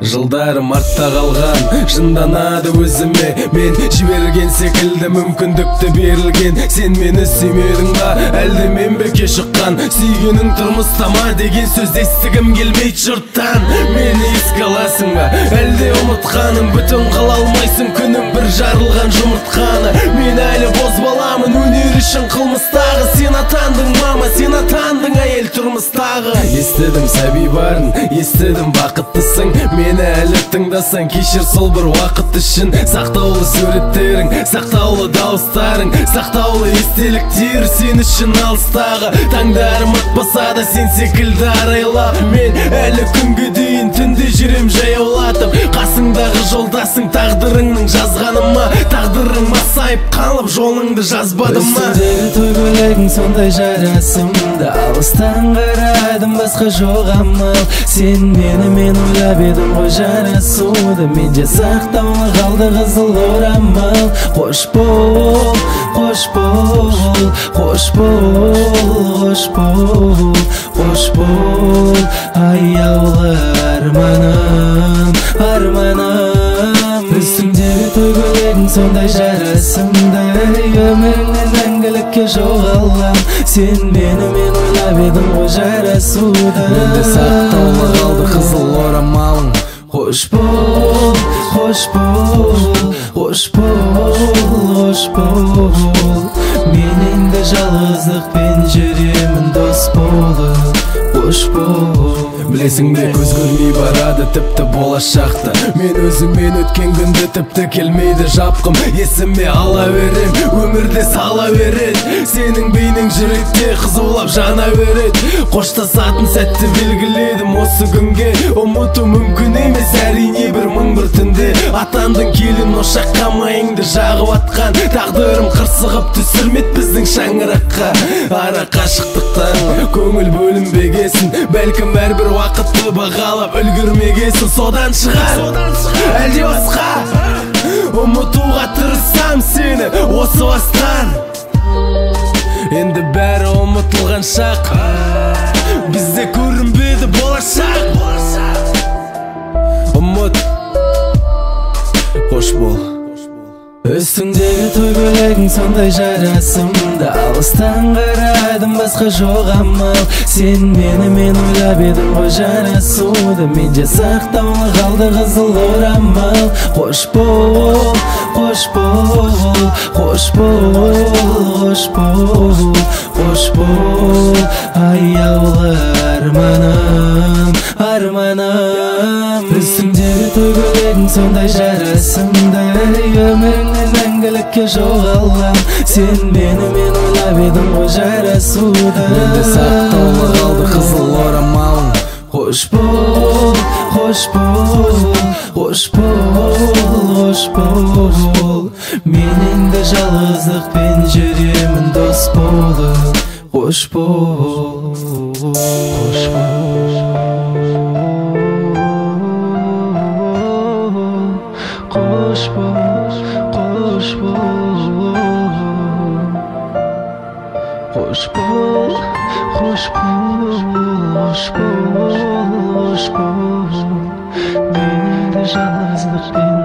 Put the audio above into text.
Жылдарым артта қалған, жынданады өзіме. Мен жіберген секілді мүмкіндікті берілген. Сен мені сүймедің ба, әлде мен беке шыққан? Сүйгенің тұрмыста ма деген сөз естігім келмейді жұрттан. Мені еске аласың ба, әлде ұмытқаным? Бүтін қыла алмайсың күнім бір жарылған жұмыртқаны. Мен әлі бозбаламын, өнер үшін қылмыстағы. Сен атандың мама, сен атандың әйел тұрмыстағы. Естідім сәби барын, естідім бақыттысың. Мені әлі тыңдасаң, кешір сол бір уақыт үшін. Сақтаулы суреттерің, сақтаулы дауыстарың, сақтаулы естеліктер сен үшін алыстағы. Таңдарым атпаса да сен секілді арайлап, мен әлі күнге дейін түнде жүрем жаяулатып. Қасыңдағы жолдасың тағдырыңның жазғаныма, тағдырың масайып қалып жолыңды жазбадым ма? Үстіндегі той көйлегің сондай жарасымды, алыстан қарадым басқа жоқ амал. Сен мен ойлап едім ғой жарасуды, менде сақтаулы қалды қызыл орамал. Қош бол, қош бол, қош бол, қош бол, қош бол, аяулы арманым, арманым. Үстіңдегі той көйлегің сондай жарасымды, өміріңнен мәңгілікке жоғалам. Сен мені ойлап едім ғой жарасуды, менде сақтаулы қалды қызыл орамалың. Қош бол, қош бол, қош бол, қош бол. Мен енді жалғыздықпен жүремін дос болып. Қош бол. Білесің бе, көз көрмей барады тіпті болашақты. Мен өзіммен өткен күнді тіпті келмейді жапқым. Есіме ала берем, өмірде сала беред. Сенің бейнең жүректе қызулап жана беред. Қоштасатын сәтті белгіледім осы күнге. Ұмыту мүмкін емес әрине бір мың бір түнде. Атандың келін ошаққа майыңды жағып атқан. Тағдырым қырсығып түсірмет біздің шаңыраққа. Ара қашықтықтан көңіл бөлінбегесін, бәлкім әрбір уақытты бағалап үлгірмегесін. Содан шығар, әлде басқа ұмытуға тырысам сені осы бастан. Енді бәрі ұмытылған шақ, бізде көрінбеді болашақ. Ұмыт, қош бол. Үстіңдегі той көйлегің сондай жарасымды, алыстан қарадым басқа жоқ амал. Сен мені ойлап едім ғой жарасуды, менде сақтаулы қалды қызыл орамал. Қош бол, қош бол, қош бол, қош бол, қош бол, аяулы арманым, арманым. Үстіңдегі той көйлегің сондай жарасымды, өміріңнен мәңгілікке жоғалам. Сен мені ойлап едім ғой жарасуды, менде сақтаулы қалды қызыл орамалың. Қош бол, қош бол, қош бол, қош бол. Мен енді жалғыздықпен жүремін дос болып. Қош бол, қош бол, қош бол, қош бол, қош бол, қош бол, қош бол, қош бол. Мен енді жалғыздықпен